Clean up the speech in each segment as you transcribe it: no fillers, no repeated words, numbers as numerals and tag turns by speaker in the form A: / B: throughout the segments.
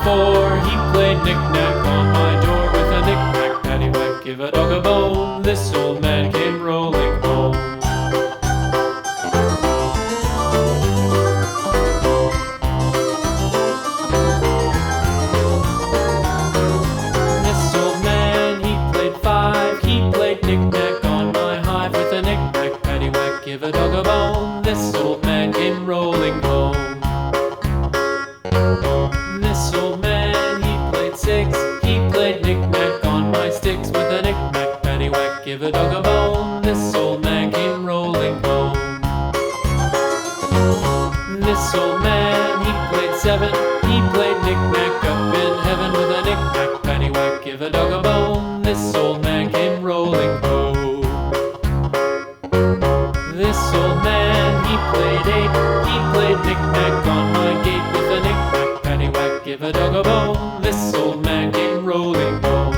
A: 4, he played knick-knack on my door with a knick-knack, paddywhack, give a dog a bone. This old man came rolling home. This old man, he played 5, he played knick-knack on my hive with a knick-knack, paddywhack, give a dog a bone. This old man came rolling home. This old man, he played 6, he played knick-knack on my sticks with a knick-knack, paddywhack, give a dog a bone. This old man came rolling home. This old man, he played 7, he played knick-knack up in heaven with a knick-knack, paddywhack, give a dog a bone. This old man came rolling home. This old man, he played 8, he played knick-knack on my gate with a knick-knack, paddywhack, give a dog a bone. This old man came rolling home.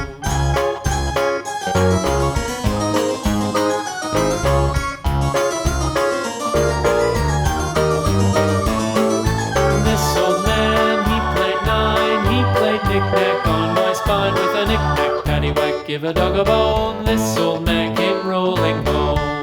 A: This old man, he played 9, he played knick-knack on my spine with a knick-knack, paddywhack, give a dog a bone. This old man came rolling home.